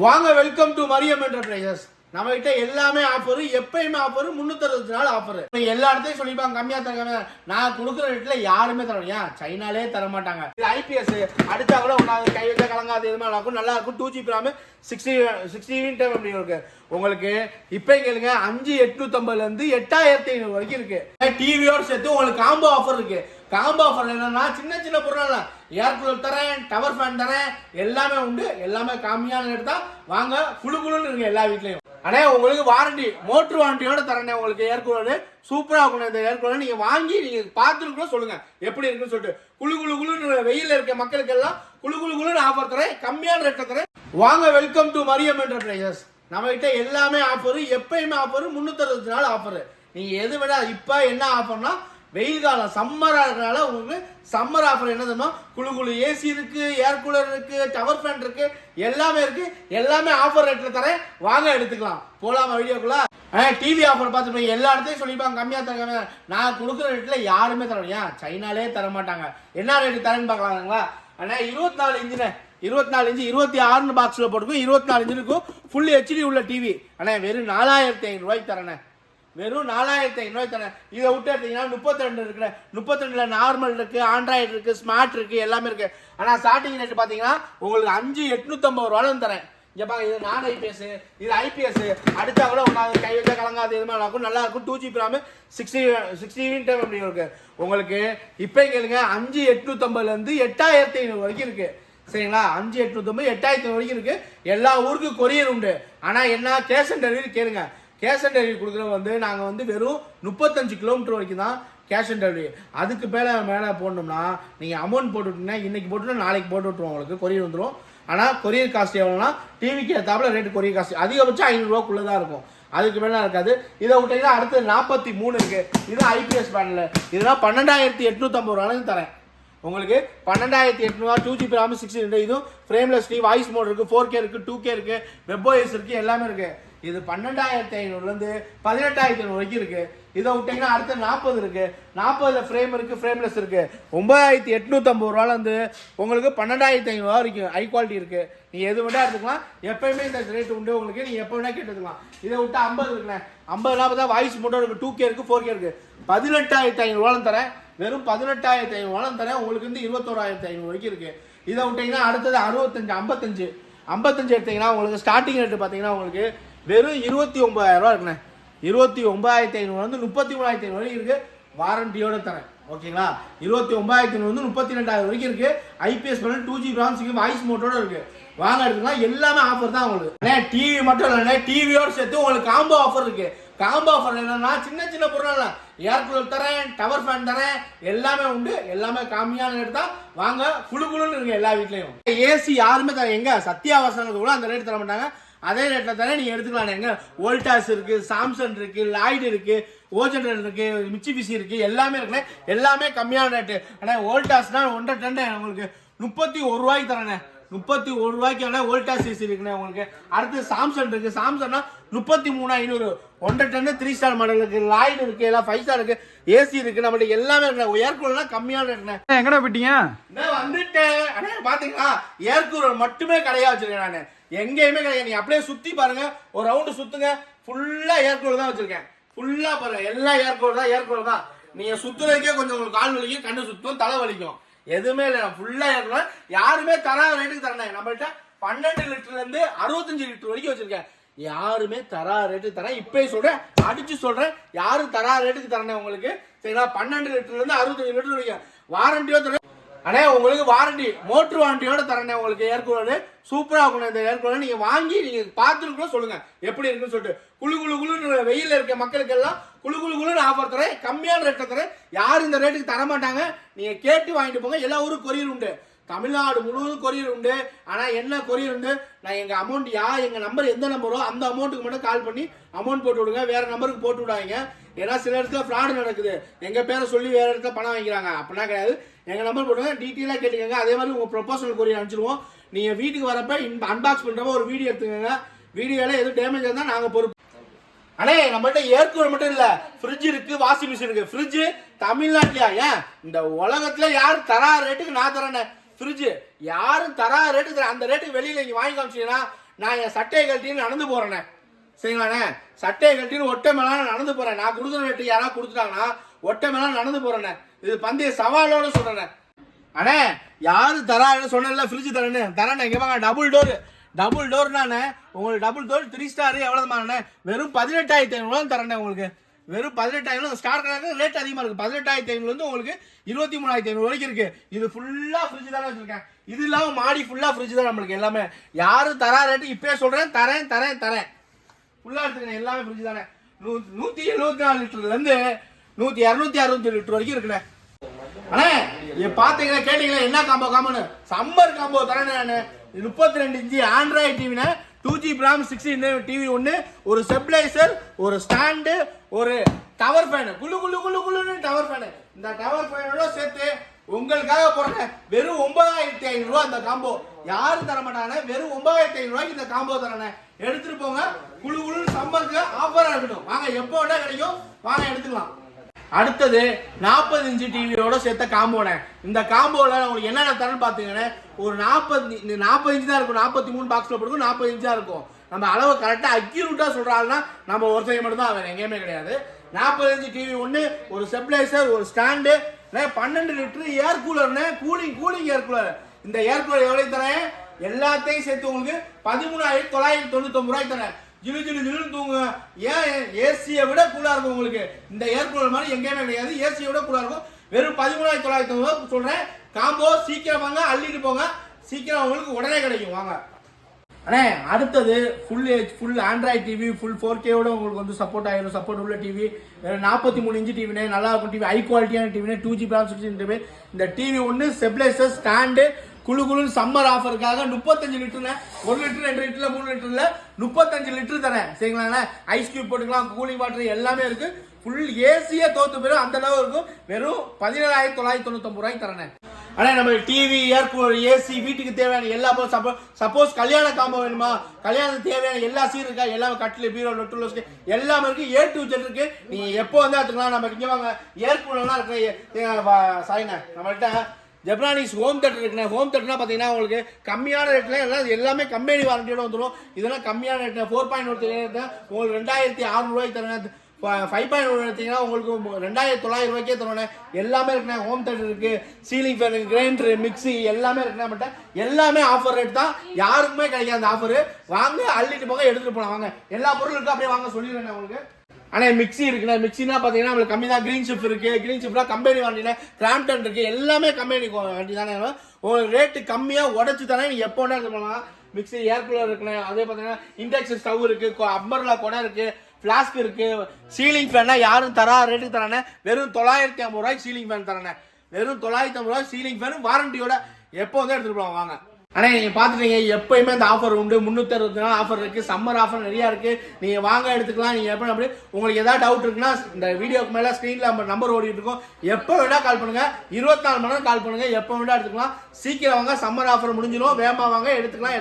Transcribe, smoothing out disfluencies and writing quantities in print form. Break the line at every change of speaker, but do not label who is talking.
வாங்க welcome to Mariam enterprises. நம்ம கிட்ட எல்லாமே ஆஃபர், எப்பயுமே ஆஃபர், 360 நாள் ஆஃபர். எல்லா இடத்தையும் சொல்லிப்பாங்க கம்மியா தராங்க. நான் கொடுக்குற ரேட்ல யாருமே தரலையா, சைனாலே தர மாட்டாங்க. இது ஐபிஎஸ் அடிச்சா கூட ஒன்றாவது கை வச்சா கலங்காது, எதுவுமே இருக்கும், நல்லா இருக்கும். 2GB RAM 60 டைம் அப்படி இருக்கு. உங்களுக்கு இப்ப கேளுங்க, 5850 இருந்து 8500 வரைக்கும் இருக்கு. டிவியோட சேர்த்து உங்களுக்கு காம்போ ஆஃபர் இருக்கு. காம்போ ஆஃபர் என்னன்னா சின்ன சின்ன பொருள், ஏர் கூலர் தரேன், டவர் ஃபேன் தரேன், எல்லாமே உண்டு. எல்லாமே கம்மியான ரேட் தான். வாங்க குழு குழுன்னு இருக்கு எல்லா வீட்லயும். அண்ணே உங்களுக்கு வாரண்டி, மோட்டர் வாரண்டியோட தரேன். உங்களுக்கு ஏர் கூலர் சூப்பரா இருக்கும். இந்த ஏர் கூலர் நீங்க வாங்கி நீங்க பார்த்துட்டு கூட சொல்லுங்க எப்படி இருக்குன்னு சொல்லிட்டு. குழு குழு குழுன்னு வெயில இருக்க மக்களுக்கு எல்லாம் குழு குழு குழுன்னு ஆஃபர் தரேன், கம்மியான ரேட்ல தரேன். வாங்க வெல்கம் டு மரியம் என்டர்பிரைசஸ். நம்ம கிட்ட எல்லாமே ஆஃபர், எப்பயுமே ஆஃபர், 360 நாள் ஆஃபர். நீங்க எது விட இப்ப என்ன ஆஃபர்னா, வெயில் காலம் சம்மரா இருக்கனால உங்களுக்கு சம்மர் ஆஃபர் என்ன தெரியுமா, குழு குழு ஏசி இருக்கு, ஏர் கூலர் இருக்கு, டவர் ஃபேன் இருக்கு, எல்லாமே இருக்கு. எல்லாமே ஆஃபர் ரேட்ல தரேன், வாங்க எடுத்துக்கலாம். போலாமா வீடியோக்குள்ள? டிவி ஆஃபர் பார்த்துட்டு எல்லா இடத்தையும் சொல்லிப்பாங்க கம்மியா தராங்க. நான் கொடுக்குற ரேட்ல யாருமே தரலையா, சைனாலே தர மாட்டாங்க. என்ன ரேட்டு தரேன்னு பார்க்கலாங்களா? ஆனா 24 இன்ச்சுனே, 24 இன்ச்சு 26 பாக்ஸ்ல போட்டுக்கும். 24 இன்ச்சு இருக்கும், ஃபுல் ஹெச்டி உள்ள டிவி. ஆனா வெறும் 4500 ரூபாய்க்கு தரேன். வெறும் 4500 தரேன். இதை விட்டு எடுத்தீங்கன்னா 32 இருக்கு. 32ல நார்மல் இருக்கு, ஆண்ட்ராய்டு இருக்கு, ஸ்மார்ட் இருக்கு, எல்லாமே இருக்கு. ஆனா ஸ்டார்டிங் ரேட் பாத்தீங்கன்னா உங்களுக்கு 5850 ரூபாய் தரேன். இங்க பாருங்க, இது நான் ஐபிஎஸ், இது ஐபிஎஸ் அடிச்சா கூட ஒன்றாவது கை வச்சா கலங்காது, எதுவுமே இருக்கும், நல்லா இருக்கும். 2GB RAM 60 டைம் அப்படி இருக்கு. உங்களுக்கு இப்ப கேளுங்க, 5850 இருந்து 8500 வரைக்கும் இருக்கு. சரிங்களா? 5850 8500 வரைக்கும் இருக்கு. எல்லா ஊருக்கும் கொரியர் உண்டு. ஆனா என்ன, கேஷ் ஆன் டெலிவரி கேளுங்க. கேஷ் ஆன் டெலிவரி கொடுக்குறது நாங்கள் வெறும் 35 கிலோமீட்டர் வரைக்கும் தான் கேஷ் ஆன் டெலிவரி. அதுக்கு மேலே போடணும்னா நீங்கள் அமௌண்ட் போட்டு விட்டீங்கன்னா, இன்னைக்கு போட்டுனா நாளைக்கு போட்டு விட்டுருவோம், உங்களுக்கு கொரியர் வந்துடும். ஆனால் கொரியர் காஸ்ட் எவ்வளோனா, டிவிக்கு ஏற்றாப்புல ரேட்டு கொரியர் காஸ்ட் அதிகபட்சம் 500 ரூபாக்குள்ளே தான் இருக்கும். அதுக்கு மேலே இருக்காது. இதை விட்டீங்கன்னா அடுத்து 43 இருக்கு. இது ஐபிஎஸ் பேனல். இதெல்லாம் 12850 ரூபாய்க்கு தரேன். உங்களுக்கு 12800, 2GB RAM 60. இதுவும் ஃப்ரேம்லெஸ் டிவி, வாய்ஸ் மோட் இருக்கு, 4K இருக்கு, 2K இருக்கு, வெப்ஓஎஸ் இருக்கு, எல்லாமே இருக்கு. இது 12500 இருந்து 18500 வரைக்கும் இருக்கு. இதை விட்டீங்கன்னா அடுத்து 40 இருக்கு. 40ல ஃப்ரேம் இருக்கு, ஃப்ரேம்லெஸ் இருக்கு. 9850 ரூபாயில இருந்து உங்களுக்கு 12500 ரூபா வரைக்கும் ஹை குவாலிட்டி இருக்கு. நீங்க எது வேணா எடுத்துக்கலாம். எப்பயுமே இந்த ரேட் உண்டு உங்களுக்கு, நீங்க எப்ப வேணா கேட்டுக்கலாம். இதை விட்டு 50 இருக்குண்ணே. 50 தான் வாய்ஸ் மோட்டோ இருக்கு, 2K இருக்கு, 4K இருக்கு. 18500 ரூபாய் தரேன். வெறும் 18500 ரூபாய் தரேன். உங்களுக்கு வந்து 21500 வரைக்கும் இருக்கு. இதை விட்டீங்கன்னா அடுத்தது 65 55 எடுத்தீங்கன்னா உங்களுக்கு ஸ்டார்டிங் ரேட் பார்த்தீங்கன்னா உங்களுக்கு வெறும் 29000 ரூபா இருக்குண்ணே. 29500 வந்து 33500 வரைக்கும் இருக்கு. வாரண்டியோட தரேன். ஓகேங்களா? 29500 வந்து 32000 வரைக்கும் இருக்கு. IPS panel, 2GB RAM, voice மோட்டோட இருக்கு. வாங்க எடுத்துக்கலாம். எல்லாமே ஆஃபர் தான் உங்களுக்கு. டிவி மட்டும் இல்லைண்ணே, டிவியோட சேர்த்து உங்களுக்கு காம்போ ஆஃபர் இருக்கு. காம்போ ஆஃபர் என்னன்னா சின்ன சின்ன பொருள், ஏர் கூலர் தரேன், டவர் ஃபேன் தரேன், எல்லாமே உண்டு. எல்லாமே கம்மியான ரேட் தான். வாங்க குழு குழுன்னு இருக்கு எல்லா வீட்லயும். ஏசி யாருமே தர, எங்க சத்யாவாசனுக்கு கூட அந்த ரேட் தர மாட்டாங்க. அதே ரேட்ல தானே நீங்க எடுத்துக்கலாம். எங்க வோல்டாஸ் இருக்கு, சாம்சங் இருக்கு, லாய்டு இருக்கு, ஓஜென்டர் இருக்கு, மிச்சிபிசி இருக்கு, எல்லாமே இருக்கு. எல்லாமே கம்மியான ரேட்டு. ஆனா வோல்டாஸ்னா 1.5 டன் உங்களுக்கு 31 ரூபாய்க்கு தரேன். 31 ரூபாய்க்கு வோல்டாஸ் ஏசி இருக்குண்ணே உங்களுக்கு. அடுத்து சாம்சங் இருக்கு. சாம்சங்னா 33500. 1.5 டன் 3 ஸ்டார் மாடல் இருக்கு, லாய்டு இருக்கு, எல்லாம் 5 ஸ்டார் இருக்கு, ஏசி இருக்கு, நம்மளுக்கு எல்லாமே இருக்கு. ஏர் கூலர்னா கம்மியான ரேட்ண்ணே.
எங்கடா போயிட்டீங்க?
வந்துட்டேன். பாத்தீங்களா, ஏர் கூலர் மட்டுமே கடையா வச்சிருக்கேன் நானு. எங்கேயுமே கிடையாது. நீங்க அப்படியே சுத்தி பாருங்க, ஒரு ரவுண்டு சுத்துங்க, ஃபுல்லா ஏர் கூலர் தான் வச்சிருக்கேன். ஃபுல்லா பாருங்க, எல்லாம் ஏர் கூலர் தான், ஏர் கூலர் தான். நீங்க சுத்துறதுக்கே கொஞ்சம் உங்களுக்கு கால் வலிக்கும், கண்ணு சுத்தும், தலை வலிக்கும், எதுவுமே இல்லை. ஃபுல்லா ஏர் கூலர். யாருமே தராத ரேட்டுக்கு தரேன். நம்மள்ட்ட 12 லிட்டர்ல இருந்து 65 லிட்டர் வரைக்கும் வச்சிருக்கேன். யாருமே தரா ரேட்டுக்கு தரேன். இப்பயே சொல்றேன், அடிச்சு சொல்றேன், யாரும் தரா ரேட்டுக்கு தரேன் உங்களுக்கு. சரிங்களா? 12 லிட்டர்ல இருந்து 65 லிட்டர் வரைக்கும் வாரண்டியோ தரேன். அண்ணே உங்களுக்கு வாரண்டி, மோட்டர் வாரண்டியோட தரேன். உங்களுக்கு ஏர் கூலர் சூப்பரா இருக்கும். இந்த ஏர் கூலர் நீங்க வாங்கி நீங்க பார்த்துட்டு கூட சொல்லுங்க எப்படி இருக்குன்னு சொல்லிட்டு. குழு குழு குழுன்னு வெயில இருக்க மக்களுக்கு எல்லாம் குழு குழு குழுன்னு ஆஃபர் தரேன், கம்மியான ரேட்ல தரேன். யாரும் இந்த ரேட்டுக்கு தர மாட்டாங்க. நீங்க கேட்டு வாங்கிட்டு போங்க. எல்லா ஊரும் கொரியர் உண்டு, தமிழ்நாடு முழுவதும் கொரியர் உண்டு. ஆனா என்ன கொரியர் உண்டு, நான் எங்க அமௌண்ட் எங்க நம்பர் எந்த நம்பரோ அந்த அமௌண்ட்டுக்கு மட்டும் கால் பண்ணி அமௌண்ட் போட்டு விடுங்க. வேற நம்பருக்கு போட்டு விடாதீங்க. ஏன்னா சில இடத்துல ஃப்ராடு நடக்குது. எங்க பேரை சொல்லி வேற இடத்துல பணம் வாங்கிக்கிறாங்க. அப்படின்னா கிடையாது. எங்க நம்பர் போடுங்க, டீட்டெயிலா கேட்டுக்கோங்க. அதே மாதிரி உங்க ப்ரொபோசல் கொரியர் அனுப்பிச்சிடுவோம். நீங்க வீட்டுக்கு வரப்ப அன்பாக்ஸ் பண்றப்ப ஒரு வீடியோ எடுத்துக்கோங்க. வீடியோல எதுவும் டேமேஜ் இருந்தா நாங்க பொறுப்பு. அண்ணே நம்மள்ட்ட ஏர் கூலர் மட்டும் இல்ல, ஃப்ரிட்ஜ் இருக்கு, வாஷிங் மிஷின் இருக்கு. ஃப்ரிட்ஜ் தமிழ்நாட்டுலயா, ஏன் இந்த உலகத்துல யாரும் தரா ரேட்டுக்கு நான் தரேன். ஃப்ரிட்ஜ் யாரும் தரா ரேட்டுக்கு, அந்த ரேட்டுக்கு வெளியில நீங்க வாங்கி காமிச்சீங்கன்னா நான் என் சட்டையை கழட்டின்னு நடந்து போறேனே, சரிங்களாண்ணே? சட்டையை கழட்டின்னு ஒட்டை மேலாம் நடந்து போறேன். நான் கொடுக்குற ரேட்டு யாராவது கொடுத்துட்டாங்கன்னா ஒட்டை மேலாம் நடந்து போறேனே. இது பந்தய சவாலோட சொல்றேன். அண்ணே யாரு தரான்னு சொன்னல, ஃப்ரிட்ஜ் தரேன்னு இங்கே வாங்க. டபுள் டோர்னாண்ணே உங்களுக்கு டபுள் டோர் 3 ஸ்டார் எவ்வளோதாண்ணே? வெறும் 18,500 தரேன் உங்களுக்கு. வெறும் 18,000 ஸ்டார் கணக்கு ரேட் அதிகமாக இருக்குது. 18,500 உங்களுக்கு 23,500 வரைக்கும் இருக்குது. இது ஃபுல்லாக ஃப்ரிட்ஜ் தானே வச்சுருக்கேன். இது இல்லாமல் மாடி ஃபுல்லாக ஃப்ரிட்ஜ் தான் நம்மளுக்கு எல்லாமே. யாரும் தரா ரேட்டு இப்போயே சொல்கிறேன், தரேன் ஃபுல்லாக எடுத்துக்கணும். எல்லாமே ஃப்ரிட்ஜ் தானே. 174 லிட்டர்லேருந்து 260 லிட்டர் வரைக்கும் இருக்குண்ணே. அண்ணே பார்த்தீங்களா கேட்டீங்களா என்ன காம்போன்னு? சம்மர் காம்போ தரேன் நான். 32 இன்ச்சு ஆண்ட்ராய்டு டிவினா 2GB RAM 16 டிவி ஒன்று, ஒரு ஸ்டெபிளைசர், ஒரு ஸ்டாண்டு, ஒரு டவர் ஃபேனு, குள்ளுன்னு டவர் ஃபேனு. இந்த டவர் ஃபேனோட சேர்த்து உங்களுக்காக போறேன். வெறும் 9,500 ரூபா இந்த காம்போ. யாரும் தர மாட்டாங்க. வெறும் 9,500 ரூபாய்க்கு இந்த காம்போ தரேன். எடுத்துட்டு போங்க. குள்ளுன்னு சம்மருக்கு ஆஃபரா இருக்கட்டும். வாங்க, எப்போ வேணா கிடைக்கும், வாங்க எடுத்துக்கலாம். அடுத்தது 40 இன்ச்சு டிவியோட சேர்த்த காம்போனே. இந்த காம்போல உங்களுக்கு என்னென்ன தரேன்னு பாத்தீங்கன்னா, ஒரு 40 இன்ச்சு தான் இருக்கும். 43 பாக்ஸ்ல போடுக்கும். 40 இன்ச்சா இருக்கும். நம்ம அளவு கரெக்டா அக்யூரேட்டா சொல்றாங்கன்னா நம்ம ஒரு சைடு மட்டும் தான், வேற எங்கேயுமே கிடையாது. 40 இன்ச்சு டிவி ஒன்று, ஒரு ஸ்டெபிளைசர், ஒரு ஸ்டாண்டு, 12 லிட்டர் ஏர் கூலர்னு, கூலிங் ஏர் கூலர். இந்த ஏர் கூலர் எவ்வளவு தரேன்? எல்லாத்தையும் சேர்த்து உங்களுக்கு 13,999 ரூபாய் தரேன். ஜிலு தூங்க. ஏன் ஏசியை விட கூலா இருக்கும் உங்களுக்கு. இந்த ஏர் கூலர் மாதிரி எங்கேயுமே கிடையாது. ஏசியை விட கூலா இருக்கும். வெறும் 13,999 சொல்றேன். காம்போ சீக்கிரம் வாங்க, அள்ளிட்டு போங்க. சீக்கிரம் உங்களுக்கு உடனே கிடைக்கும். வாங்க அண்ணே. அடுத்தது full Android TV, full 4K உங்களுக்கு வந்து சப்போர்ட் உள்ள டிவி. 43 இன்ச்சு டிவினே நல்லா இருக்கும். டிவி ஹை குவாலிட்டியான டிவினே, 2GB RAM 16 டிவி. இந்த டிவி ஒன்று, ஸ்டெபிளைசர், ஸ்டாண்டு, குழுன்னு சம்மர் ஆஃபருக்காக 35 லிட்டர்ல 1 லிட்டர் 2 லிட்டர்ல 3 லிட்டர்ல 35 லிட்டர் தரேன். சரிங்களா? ஐஸ் கியூப் போட்டுக்கலாம், கூலிங் வாட்டர் எல்லாமே இருக்கு. ஃபுல் ஏசியே தோத்து போயிடும், அந்த அளவு இருக்கும். வெறும் 17,999 ரூபாய்க்கு தரேன். ஆனா நம்ம டிவி, ஏர் கூலர், ஏசி, வீட்டுக்கு தேவையான எல்லா சப்போஸ் கல்யாண காம்போ வேணுமா, கல்யாணத்துக்கு தேவையான எல்லா சீர் இருக்கா, எல்லாமே கட்டில், பீரோ, லொட்டு எல்லாமே இருக்கு. A to Z இருக்கு. நீங்க எப்போ வந்து எடுத்துக்கலாம். நம்ம இங்க வாங்க. ஏர் கூலர்லாம் இருக்கு. சாரிண்ணா, நம்மள்கிட்ட ஜெப்ரானிக்ஸ் ஹோம் தேட்டர் இருக்குண்ணே. ஹோம் தேட்டர்னா பார்த்தீங்கன்னா உங்களுக்கு கம்மியான ரேட்டில் எல்லாமே கம்பெனி வாரண்டியோட வந்துடும். இதெல்லாம் கம்மியான ரேட்டில் 4.1 உங்களுக்கு 2,600 ரூபாய்க்கு தரேன். 5.1 எடுத்தீங்கன்னா உங்களுக்கு 2,900 ரூபாய்க்கே தருவேன். எல்லாமே இருக்குண்ணே. ஹோம் தேட்டர் இருக்கு, சீலிங் ஃபேன், கிரைண்டர், மிக்சி எல்லாமே இருக்குண்ணே. பட் எல்லாமே ஆஃபர் ரேட் தான். யாருக்குமே கிடைக்காது அந்த ஆஃபர். வாங்க, அள்ளிட்டு போக, எடுத்துட்டு போகலாம். வாங்க, எல்லா பொருளும் இருக்கு. அப்படியே வாங்க சொல்லிடுறேன் உங்களுக்கு. ஆனால் மிக்சி இருக்குண்ணா. மிக்சினா பார்த்தீங்கன்னா நம்மளுக்கு கம்மி தான். கிரீன் ஷிஃப்ட் இருக்கு. கிரீன் ஷிஃப்ட்லாம் கம்பெனி வண்டியில் கிராம்ப்டன் இருக்கு. எல்லாமே கம்பெனி வண்டி தானே. உங்களுக்கு ரேட்டு கம்மியாக உடச்சி தானே நீங்கள் எப்போ வேணா எடுத்து போகலாம். மிக்சி, ஏர் கூலர் இருக்குண்ணே. அதே பார்த்தீங்கன்னா இண்டக்ஷன் ஸ்டவ் இருக்கு, அம்பர்லா குடம் இருக்கு, ஃபிளாஸ்க் இருக்கு. சீலிங் ஃபேன்னா யாரும் தரா ரேட்டுக்கு தரானே. வெறும் 950 ரூபாய்க்கு சீலிங் ஃபேன் தரானே. வெறும் 950 ரூபாய் சீலிங் ஃபேன் வாரண்டியோட எப்போ வந்து எடுத்துட்டு போகலாம். வாங்க. ஆனால் நீங்கள் பார்த்துட்டீங்க, எப்பயுமே இந்த ஆஃபர் உண்டு. 360 நாள் ஆஃபர் இருக்குது. சம்மர் ஆஃபர் நிறையா இருக்குது. நீங்கள் வாங்க, எடுத்துக்கலாம். நீங்கள் எப்போ அப்படி உங்களுக்கு ஏதாவது டவுட் இருக்குன்னா இந்த வீடியோக்கு மேலே ஸ்க்ரீனில் நம்பர் ஓடிட்டு இருக்கும். எப்போ வேணா கால் பண்ணுங்கள். 24 மணி நேரம் கால் பண்ணுங்கள். எப்போ வேணா எடுத்துக்கலாம். சீக்கிரம் வாங்க. சம்மர் ஆஃபர் முடிஞ்சிடும். வேகமாக வாங்க, எடுத்துக்கலாம்.